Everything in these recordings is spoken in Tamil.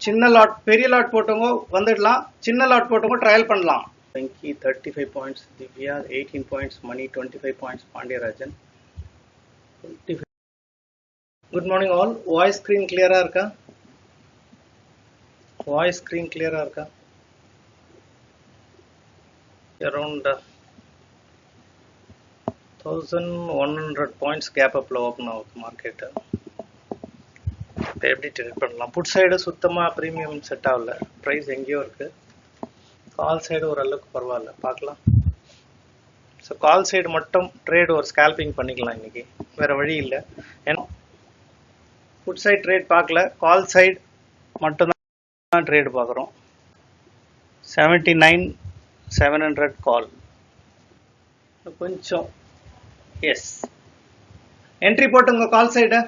சின்ன லாட் பெரிய லாட் போட்டவங்க வந்துடலாம், சின்ன லாட் போட்டவங்க ட்ரையல் பண்ணலாம். வெங்கி 35 பாயிண்ட்ஸ், திவ்யா 18 பாயிண்ட்ஸ், மணி 25 points, Pandiarajan 25. Good morning all. Voice screen கிளியரா இருக்கா? வாய்ஸ் ஸ்க்ரீன் கிளியரா இருக்கா? அரௌண்ட் 1100 பாயிண்ட்ஸ் கேப் அப்ல ஓப்பன் ஆகுது மார்க்கெட்டு. எப்படி ட்ரேட் பண்ணலாம்? புட் சைடு சுத்தமாக ப்ரீமியம் செட் ஆகல, ப்ரைஸ் எங்கேயோ இருக்குது. கால் சைடு ஓரளவுக்கு பரவாயில்ல, பார்க்கலாம். ஸோ கால் சைடு மட்டும் ட்ரேட் ஒரு ஸ்கேல்பிங் பண்ணிக்கலாம் இன்னைக்கு, வேறு வழி இல்லை. ஏன்னா புட் சைடு ட்ரேட் பார்க்கல, கால் சைடு மட்டும்தான் ட்ரேட் பார்க்குறோம். 79,700 கால் கொஞ்சம். எஸ், என்ட்ரி போட்டுங்க கால் சைடு.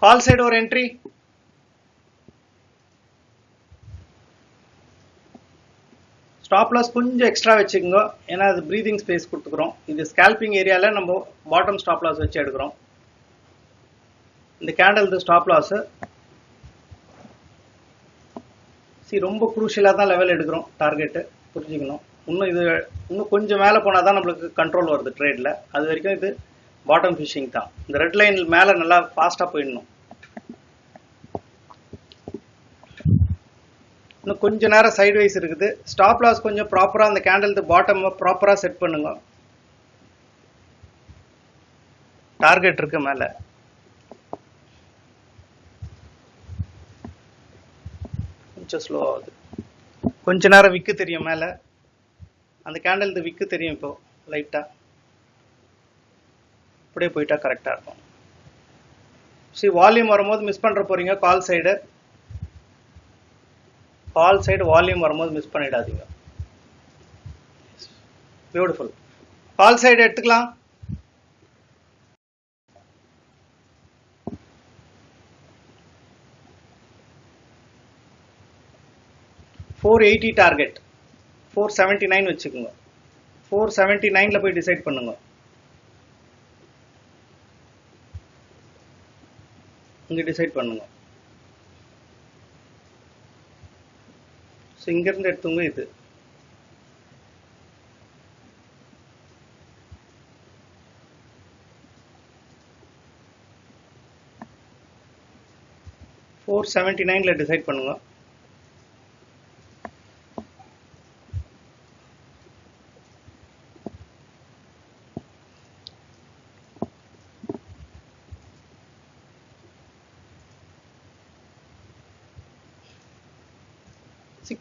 கால் சைடு ஒரு என்ட்ரி. ஸ்டாப் லாஸ் கொஞ்சம் எக்ஸ்ட்ரா வச்சுக்கோங்க, ஏன்னா அது ப்ரீதிங் ஸ்பேஸ் கொடுத்துக்கிறோம். இது ஸ்கேல்பிங் ஏரியாவில் நம்ம பாட்டம் ஸ்டாப் லாஸ் வச்சு எடுக்கிறோம். இந்த கேண்டல் ஸ்டாப் லாஸ் ரொம்ப குரூஷியலாக தான் லெவல் எடுக்கிறோம். டார்கெட்டு புரிஞ்சுக்கணும். இன்னும் கொஞ்சம் மேலே போனால் தான் நம்மளுக்கு கண்ட்ரோல் வருது ட்ரேடில். அது வரைக்கும் இது பாட்டம் ஃபிஷிங் தான். இந்த ரெட் லைன் மேலே நல்லா ஃபாஸ்ட்டாக போயிடணும். இன்னும் கொஞ்ச நேரம் சைட் வைஸ் இருக்குது. ஸ்டாப் லாஸ் கொஞ்சம் ப்ராப்பராக அந்த கேண்டல் பாட்டம் ப்ராப்பராக செட் பண்ணுங்க. டார்கெட் இருக்கு மேலே. கொஞ்சம் ஸ்லோ ஆகுது. கொஞ்ச நேரம் விக்கு தெரியும் மேலே. அந்த கேண்டல் விக்கு தெரியும் இப்போ லைட்டாக. அப்படியே போயிட்டா கரெக்டாக இருக்கும். சரி, வால்யூம் வரும்போது மிஸ் பண்ணுற போறீங்க. கால் சைடு வால்யூம் வரும்போது மிஸ் பண்ணிடாதீங்க. பியூட்டிஃபுல். கால் சைடு எடுத்துக்கலாம். $480 டார்கெட், 479 வச்சுக்கோங்க. 479ல போய் டிசைட் பண்ணுங்க. இங்க டிசைட் பண்ணுங்க. ஸோ இங்கேருந்து எடுத்துங்க. இது $479ல டிசைட் பண்ணுங்க.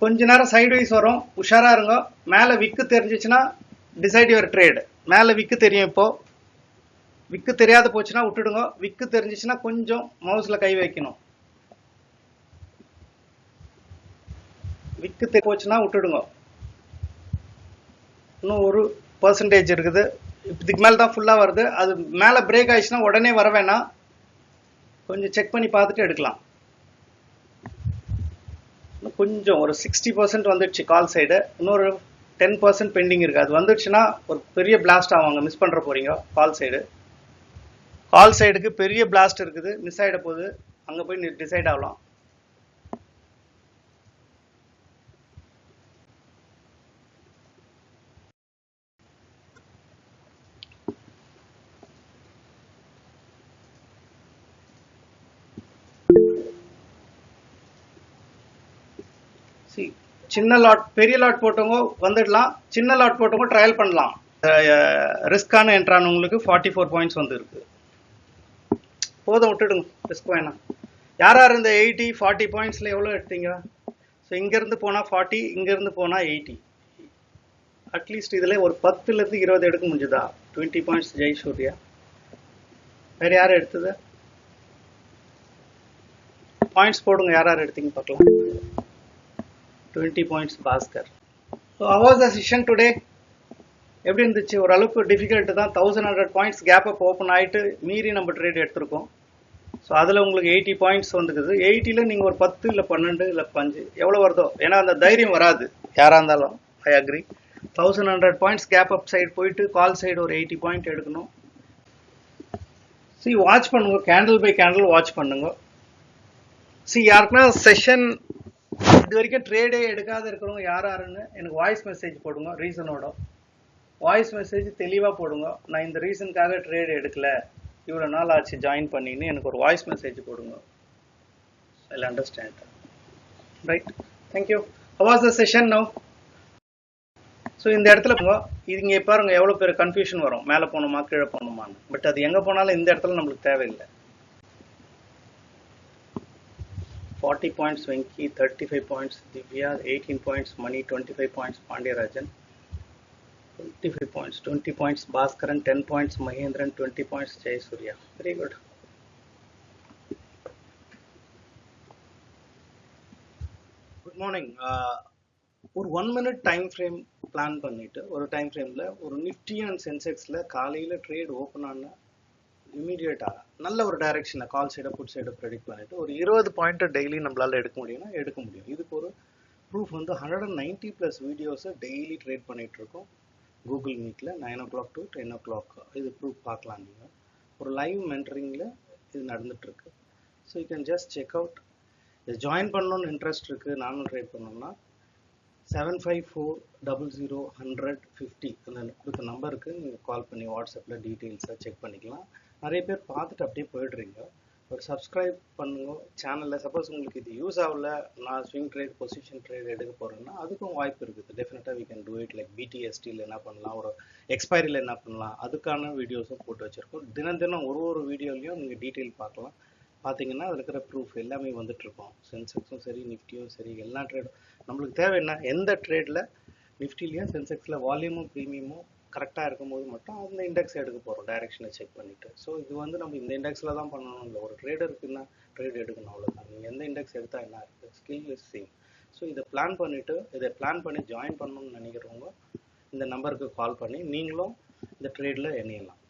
கொஞ்ச நேரம் சைடு வைஸ் வரும், உஷாரா இருங்க. மேலே விக்கு தெரிஞ்சிச்சுன்னா டிசைட் யுவர் ட்ரேடு. மேலே விக்கு தெரியும். இப்போ விக்கு தெரியாத போச்சுன்னா விட்டுடுங்க. விக்கு தெரிஞ்சிச்சுன்னா கொஞ்சம் மவுஸ்ல கை வைக்கணும். விக்கு போச்சுன்னா விட்டுடுங்க. இன்னும் 1% இருக்குது. இதுக்கு மேலே தான் ஃபுல்லாக வருது. அது மேலே பிரேக் ஆயிடுச்சுன்னா உடனே வர வேணாம், கொஞ்சம் செக் பண்ணி பார்த்துட்டு எடுக்கலாம். கொஞ்சம் ஒரு 60% வந்துடுச்சு கால் சைடு. இன்னொரு 10% பெண்டிங் இருக்கு. அது வந்துடுச்சுன்னா ஒரு பெரிய பிளாஸ்ட் ஆவாங்க, மிஸ் பண்ற போறீங்க. கால் சைடுக்கு பெரிய பிளாஸ்ட் இருக்குது, மிஸ் ஆயிட போகுது. அங்க போய் டிசைட் ஆகலாம். சின்ன லாட் பெரிய லாட் போட்டவங்க வந்துடலாம், சின்ன லாட் போட்டவங்க ட்ரையல் பண்ணலாம். ரிஸ்கான என்ட்ரானவங்களுக்கு 44 பாயிண்ட்ஸ் வந்து இருக்கு. போதும், விட்டுடுங்க, ரிஸ்க் வேணாம். யார் யார் இந்த 80-40 பாயிண்ட்ஸ்ல எவ்வளோ எடுத்தீங்க? ஸோ இங்கேருந்து போனால் 40, இங்கேருந்து போனால் 80. அட்லீஸ்ட் இதில் ஒரு 10லேருந்து 20 எடுக்க முடிஞ்சுதா? 20 பாயிண்ட்ஸ் ஜெய் சூர்யா. வேறு யார் எடுத்தது? பாயிண்ட்ஸ் போடுங்க, யார் யார் எடுத்தீங்க பார்க்கலாம். 20 points Bhaskar. So how was the session today? எப்படி இருந்துச்சு? ஓரளவுக்கு டிஃபிகல்ட்டு தான். 1100 பாயிண்ட்ஸ் கேப் அப் ஓப்பன் ஆகிட்டு மீறி நம்ம ட்ரேட் எடுத்திருக்கோம். ஸோ அதில் உங்களுக்கு 80 பாயிண்ட்ஸ் வந்துக்குது. 80ல் நீங்கள் ஒரு 10 இல்லை 12 இல்லை 5 எவ்வளோ வருதோ, ஏன்னா அந்த தைரியம் வராது யாராக இருந்தாலும். I agree. 1100 points gap up side போயிட்டு கால் சைடு ஒரு 80 பாயிண்ட் எடுக்கணும். வாட்ச் பண்ணுங்க, கேண்டில் பை கேண்டில் வாட்ச் பண்ணுங்க. சி யாருக்குன்னா செஷன் இது வரைக்கும் ட்ரேடே எடுக்காத இருக்கிறவங்க யாருன்னு எனக்கு வாய்ஸ் மெசேஜ் போடுங்க. ரீசனோட வாய்ஸ் மெசேஜ் தெளிவாக போடுங்க. நான் இந்த ரீசனுக்காக ட்ரேட் எடுக்கல, இவ்வளோ நாள் ஆச்சு ஜாயின் பண்ணின்னு எனக்கு ஒரு வாய்ஸ் மெசேஜ் போடுங்க. I'll understand. Right. Thank you. How was the session now? So இந்த இடத்துல இங்கே பாருங்க எவ்வளோ பேர் கன்ஃபியூஷன் வரும், மேலே போகணுமா கீழே போகணுமான்னு. பட் அது எங்கே போனாலும் இந்த இடத்துல நம்மளுக்கு தேவையில்லை. 40 points Venki, 35 points Divya, 18 points Mani, 25 points Pandiyarajan, 25 points, 20 points Bhaskaran, 10 points Mahendran, 20 points Jayasurya. Very good. Good morning. ஒரு 1 minute டைம் ஃப்ரேம் பிளான் பண்ணிட்டு ஒரு டைம் ஃப்ரேமில் ஒரு நிஃப்டி அண்ட் சென்செக்ஸில் காலையில் ட்ரேட் ஓப்பன் ஆனால் இமீடியட்டாக நல்ல ஒரு டைரக்ஷனில் கால் சைடை புட் சைடை ப்ரெடிக்ட் பண்ணிவிட்டு ஒரு 20 பாயிண்ட்டை டெய்லி நம்மளால் எடுக்க முடியும்னா எடுக்க முடியும். இதுக்கு ஒரு ப்ரூஃப் வந்து 190+ வீடியோஸை டெய்லி ட்ரேட் பண்ணிகிட்ருக்கோம் கூகுள் மீட்டில் 9 o'clock to 10 o'clock. இது ப்ரூஃப் பார்க்கலாம். நீங்கள் ஒரு லைவ் மென்டரிங்கில் இது நடந்துகிட்ருக்கு. So you can just check out. இது ஜாயின் பண்ணணுன்னு இன்ட்ரெஸ்ட் இருக்குது, நானும் ட்ரேட் பண்ணோம்னா 7540010050 அந்த கொடுத்த நம்பருக்கு நீங்கள் கால் பண்ணி வாட்ஸ்அப்பில் டீட்டெயில்ஸை செக் பண்ணிக்கலாம். நிறைய பேர் பார்த்துட்டு அப்படியே போயிடுறீங்க. ஒரு சப்ஸ்கிரைப் பண்ணுங்க சேனலில். சப்போஸ் உங்களுக்கு இது யூஸ் ஆகல, நான் ஸ்விங் ட்ரேட் பொசிஷன் ட்ரேட் எடுக்க போகிறேன்னா அதுக்கும் வாய்ப்பு இருக்குது. டெஃபினட்டாக we can do it. Like பிடிஎஸ்டியில் என்ன பண்ணலாம், ஒரு எக்ஸ்பைரியில் என்ன பண்ணலாம், அதுக்கான வீடியோஸும் போட்டு வச்சுருக்கோம். தினம் தினம் ஒரு வீடியோலையும் நீங்கள் டீட்டெயில் பார்க்கலாம். பார்த்தீங்கன்னா அதில் இருக்கிற ப்ரூஃப் எல்லாமே வந்துட்டுருக்கோம். சென்செக்ஸும் சரி நிஃப்டியும் சரி எல்லா ட்ரேடும் நம்மளுக்கு தேவை என்ன, எந்த ட்ரேடில் நிஃப்டிலையும் சென்செக்ஸில் வால்யூமும் ப்ரீமியமும் கரெக்டாக இருக்கும்போது மட்டும் அந்த இண்டெக்ஸ் எடுக்க போகிறோம் டைரெக்ஷனை செக் பண்ணிவிட்டு. ஸோ இது வந்து நம்ம இந்த இண்டெக்ஸில் தான் பண்ணணும் இல்லை, ஒரு ட்ரேடருக்குன்னா ட்ரேட் எடுக்கணும் அவ்வளோதான். நீங்கள் எந்த இண்டெக்ஸ் எடுத்தால் என்ன இருக்குது, ஸ்கில் இஸ் சேம். ஸோ இதை பிளான் பண்ணிவிட்டு இதை பிளான் பண்ணி ஜாயின் பண்ணணும்னு நினைக்கிறவங்க இந்த நம்பருக்கு கால் பண்ணி நீங்களும் இந்த ட்ரேடில் இணையலாம்.